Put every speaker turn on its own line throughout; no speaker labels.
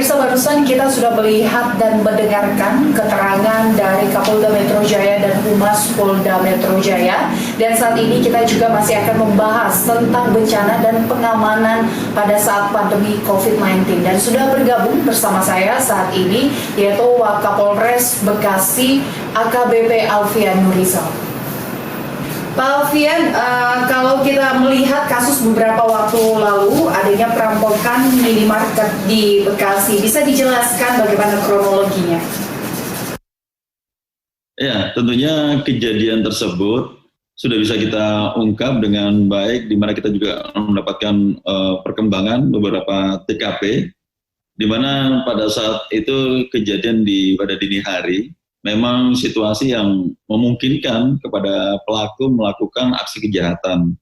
Pemirsa, barusan kita sudah melihat dan mendengarkan keterangan dari Kapolda Metro Jaya dan Humas Polda Metro Jaya. Dan saat ini kita juga masih akan membahas tentang bencana dan pengamanan pada saat pandemi COVID-19. Dan sudah bergabung bersama saya saat ini yaitu Wakapolres Bekasi AKBP Alfian Nurizal. Pak Alfian, kalau kita melihat kasus beberapa waktu lalu adanya perampokan minimarket di Bekasi, bisa dijelaskan bagaimana kronologinya?
Ya, tentunya kejadian tersebut sudah bisa kita ungkap dengan baik, di mana kita juga mendapatkan perkembangan beberapa TKP, di mana pada saat itu kejadian pada dini hari, memang situasi yang memungkinkan kepada pelaku melakukan aksi kejahatan,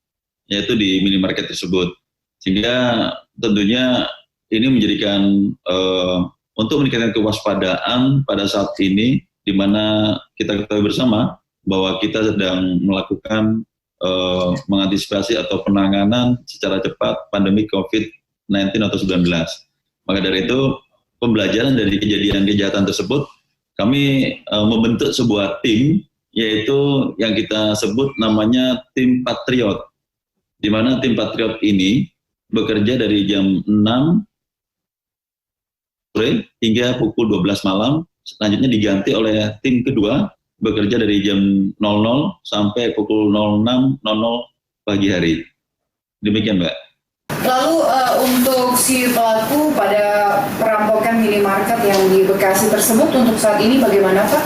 yaitu di minimarket tersebut. Sehingga tentunya ini menjadikan untuk meningkatkan kewaspadaan pada saat ini, di mana kita ketahui bersama bahwa kita sedang melakukan mengantisipasi atau penanganan secara cepat pandemi COVID-19 atau 19. Maka dari itu, pembelajaran dari kejadian kejahatan tersebut, kami membentuk sebuah tim, yaitu yang kita sebut namanya tim Patriot, di mana tim Patriot ini bekerja dari jam 6 sore hingga pukul 12 malam, selanjutnya diganti oleh tim kedua, bekerja dari jam 00 sampai pukul 06.00 pagi hari. Demikian, Mbak.
Lalu untuk si pelaku pada perampokan minimarket yang di Bekasi tersebut untuk saat ini bagaimana Pak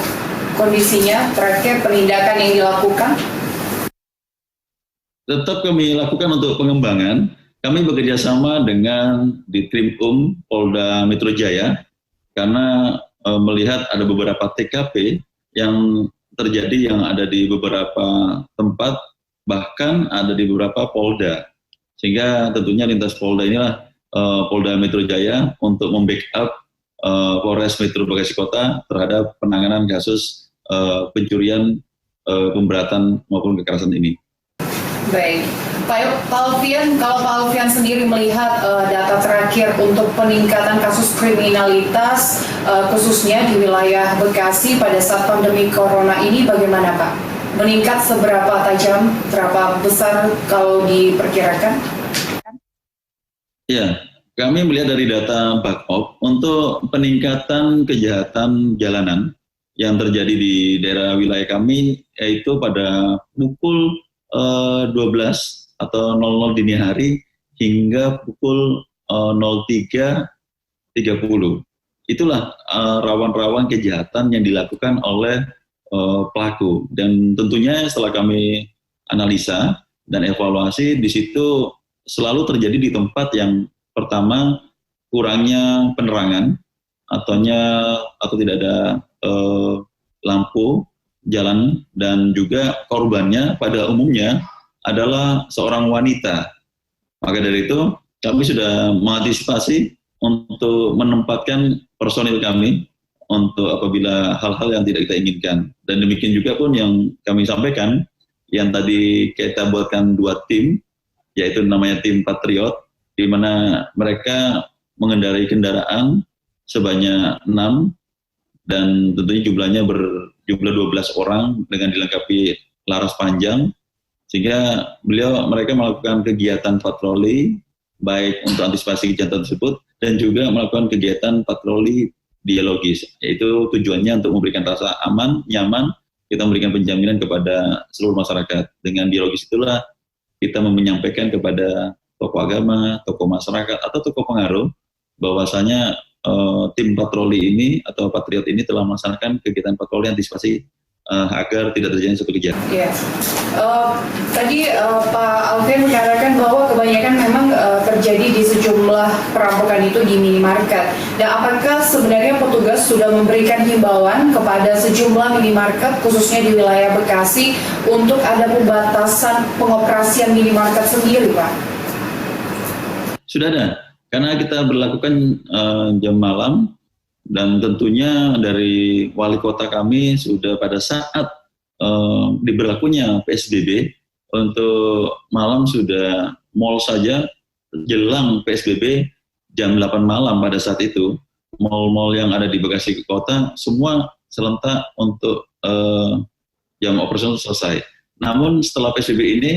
kondisinya, terakhir penindakan yang dilakukan?
Tetap kami lakukan untuk pengembangan. Kami bekerja sama dengan Ditkrimum Polda Metro Jaya karena melihat ada beberapa TKP yang terjadi yang ada di beberapa tempat, bahkan ada di beberapa Polda. Sehingga tentunya lintas Polda inilah Polda Metro Jaya untuk membackup Polres Metro Bekasi Kota terhadap penanganan kasus pencurian, pemberatan maupun kekerasan ini.
Baik, Pak Alfian, kalau Pak Alfian sendiri melihat data terakhir untuk peningkatan kasus kriminalitas khususnya di wilayah Bekasi pada saat pandemi Corona ini bagaimana Pak? Meningkat seberapa tajam, berapa besar kalau diperkirakan?
Ya, kami melihat dari data Bakop untuk peningkatan kejahatan jalanan yang terjadi di daerah wilayah kami, yaitu pada pukul 12 atau 00 dini hari hingga pukul 03.30. Itulah rawan-rawan kejahatan yang dilakukan oleh pelaku, dan tentunya setelah kami analisa dan evaluasi, di situ selalu terjadi di tempat yang pertama kurangnya penerangan atau tidak ada lampu jalan, dan juga korbannya pada umumnya adalah seorang wanita. Maka dari itu kami sudah mengantisipasi untuk menempatkan personil kami untuk apabila hal-hal yang tidak kita inginkan. Dan demikian juga pun yang kami sampaikan, yang tadi kita buatkan 2 tim, yaitu namanya tim Patriot, di mana mereka mengendarai kendaraan sebanyak 6, dan tentunya jumlahnya berjumlah 12 orang dengan dilengkapi laras panjang, sehingga mereka melakukan kegiatan patroli, baik untuk antisipasi kejahatan tersebut, dan juga melakukan kegiatan patroli dialogis, yaitu tujuannya untuk memberikan rasa aman, nyaman, kita memberikan penjaminan kepada seluruh masyarakat. Dengan dialogis itulah kita menyampaikan kepada tokoh agama, tokoh masyarakat, atau tokoh pengaruh bahwasanya tim patroli ini atau Patriot ini telah melaksanakan kegiatan patroli antisipasi agar tidak terjadi suatu kejahatan.
Ya. Tadi Pak Alfian mengatakan bahwa kebanyakan memang terjadi di sejumlah perampokan itu di minimarket. Dan apakah sebenarnya petugas sudah memberikan himbauan kepada sejumlah minimarket khususnya di wilayah Bekasi untuk ada pembatasan pengoperasian minimarket sendiri, Pak?
Sudah ada, karena kita berlakukan jam malam. Dan tentunya dari wali kota kami sudah pada saat diberlakunya PSBB, untuk malam sudah mal saja jelang PSBB jam 8 malam pada saat itu mal-mal yang ada di Bekasi Kota semua serentak untuk jam operasional selesai. Namun setelah PSBB ini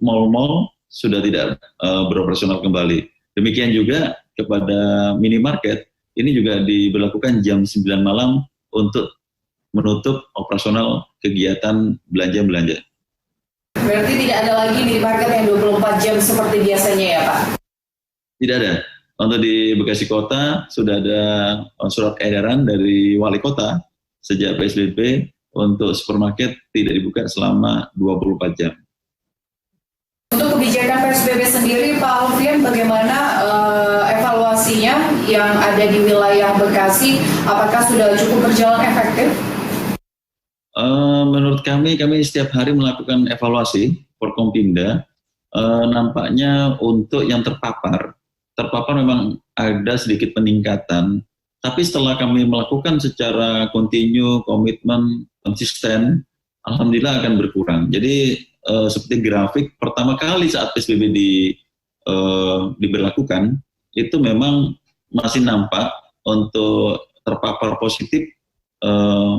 mal-mal sudah tidak beroperasional kembali. Demikian juga kepada minimarket ini juga diberlakukan jam 9 malam untuk menutup operasional kegiatan belanja-belanja.
Berarti tidak ada lagi minimarket yang 24 jam seperti biasanya ya Pak?
Tidak ada. Untuk di Bekasi Kota sudah ada surat edaran dari Wali Kota sejak PSBB untuk supermarket tidak dibuka selama 24 jam.
Untuk kebijakan PSBB sendiri, Pak Alfian, bagaimana evaluasinya yang ada di wilayah Bekasi? Apakah sudah cukup berjalan efektif?
Menurut kami setiap hari melakukan evaluasi Forkompimda. Nampaknya untuk yang terpapar memang ada sedikit peningkatan. Tapi setelah kami melakukan secara kontinu, komitmen, konsisten, alhamdulillah akan berkurang. Jadi seperti grafik pertama kali saat PSBB diberlakukan, itu memang masih nampak untuk terpapar positif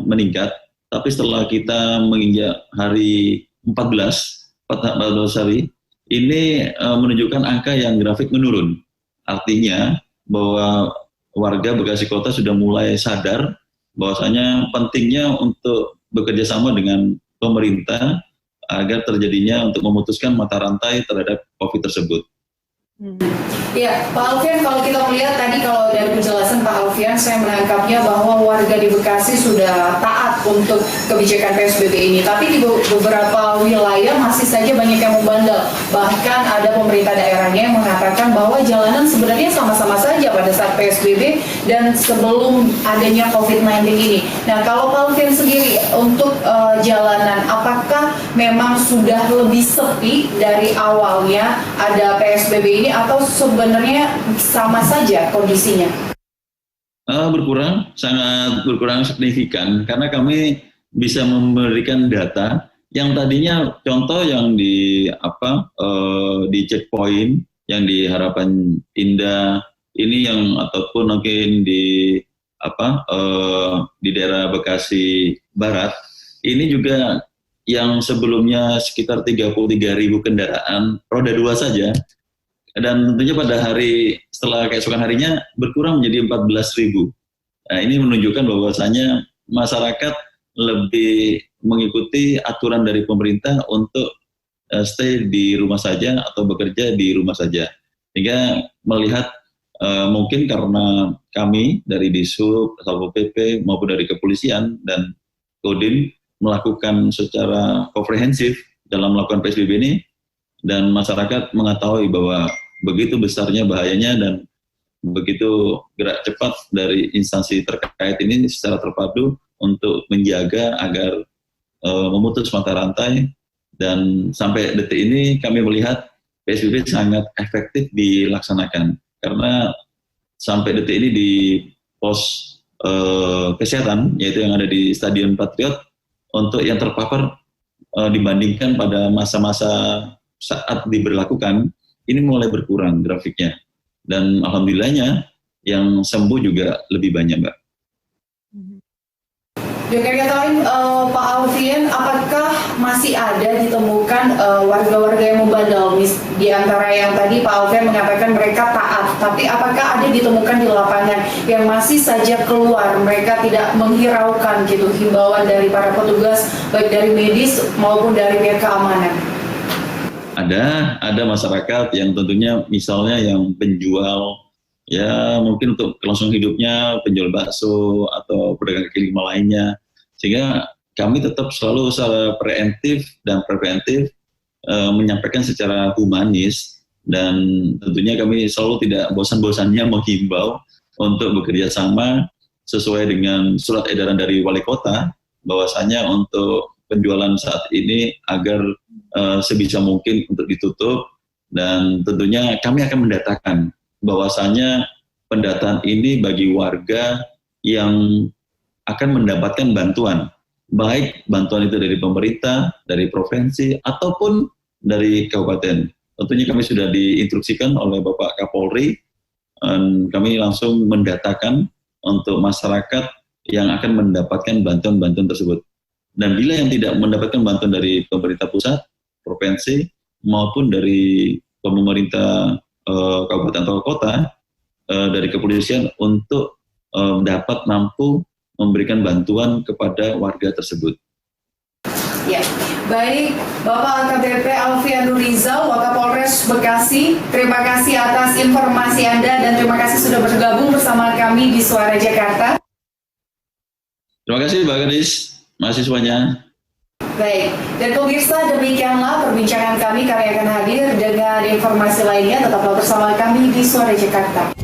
meningkat. Tapi setelah kita menginjak hari 14 hari, ini menunjukkan angka yang grafik menurun. Artinya bahwa warga Bekasi Kota sudah mulai sadar bahwasanya pentingnya untuk bekerja sama dengan pemerintah agar terjadinya untuk memutuskan mata rantai terhadap COVID tersebut.
Ya, Pak Alfian, kalau kita melihat tadi kalau dari penjelasan Pak Alfian, saya menangkapnya bahwa warga di Bekasi sudah taat untuk kebijakan PSBB ini. Tapi di beberapa wilayah masih saja banyak yang membandel. Bahkan ada pemerintah daerahnya yang mengatakan bahwa jalanan sebenarnya sama-sama saja pada saat PSBB dan sebelum adanya COVID-19 ini. Nah, kalau Pak Alfian sendiri untuk jalanan, apakah memang sudah lebih sepi dari awalnya ada PSBB ini atau sebenarnya sama saja kondisinya?
Sangat berkurang signifikan karena kami bisa memberikan data yang tadinya contoh yang di checkpoint yang di Harapan Indah ini yang ataupun mungkin di daerah Bekasi Barat ini juga yang sebelumnya sekitar 33.000 kendaraan roda 2 saja. Dan tentunya pada hari setelah keesokan harinya berkurang menjadi 14.000. Nah, ini menunjukkan bahwasanya masyarakat lebih mengikuti aturan dari pemerintah untuk stay di rumah saja atau bekerja di rumah saja. Sehingga melihat mungkin karena kami dari Dishub, Satpol PP maupun dari kepolisian dan Kodim melakukan secara komprehensif dalam melakukan PSBB ini dan masyarakat mengetahui bahwa begitu besarnya bahayanya dan begitu gerak cepat dari instansi terkait ini secara terpadu untuk menjaga agar memutus mata rantai dan sampai detik ini kami melihat PSBB sangat efektif dilaksanakan karena sampai detik ini di pos kesehatan yaitu yang ada di Stadion Patriot untuk yang terpapar dibandingkan pada masa-masa saat diberlakukan ini mulai berkurang grafiknya dan alhamdulillahnya yang sembuh juga lebih banyak, Mbak.
Dengan kata lain, Pak Alfian, apakah masih ada ditemukan warga-warga yang membandel? Di antara yang tadi Pak Alfian mengatakan mereka taat, tapi apakah ada ditemukan di lapangan yang masih saja keluar, mereka tidak menghiraukan gitu himbauan dari para petugas, baik dari medis maupun dari pihak keamanan?
Ada masyarakat yang tentunya misalnya yang penjual ya mungkin untuk kelangsungan hidupnya penjual bakso atau pedagang kaki lima lainnya sehingga kami tetap selalu secara preemptif dan preventif menyampaikan secara humanis dan tentunya kami selalu tidak bosan-bosannya menghimbau untuk bekerja sama sesuai dengan surat edaran dari Wali Kota bahwasanya untuk penjualan saat ini agar sebisa mungkin untuk ditutup dan tentunya kami akan mendatakan bahwasanya pendataan ini bagi warga yang akan mendapatkan bantuan baik bantuan itu dari pemerintah, dari provinsi ataupun dari kabupaten. Tentunya kami sudah diinstruksikan oleh Bapak Kapolri kami langsung mendatakan untuk masyarakat yang akan mendapatkan bantuan-bantuan tersebut. Dan bila yang tidak mendapatkan bantuan dari pemerintah pusat, provinsi, maupun dari pemerintah kabupaten atau kota, dari kepolisian untuk dapat mampu memberikan bantuan kepada warga tersebut.
Ya, baik Bapak AKBP Alfian Rizal, Wakapolres Bekasi, terima kasih atas informasi Anda dan terima kasih sudah bergabung bersama kami di Suara Jakarta.
Terima kasih Mbak Gadis, mahasiswanya.
Baik, dan pemirsa demikianlah perbincangan kami akan hadir dengan informasi lainnya, tetaplah bersama kami di Suara Jakarta.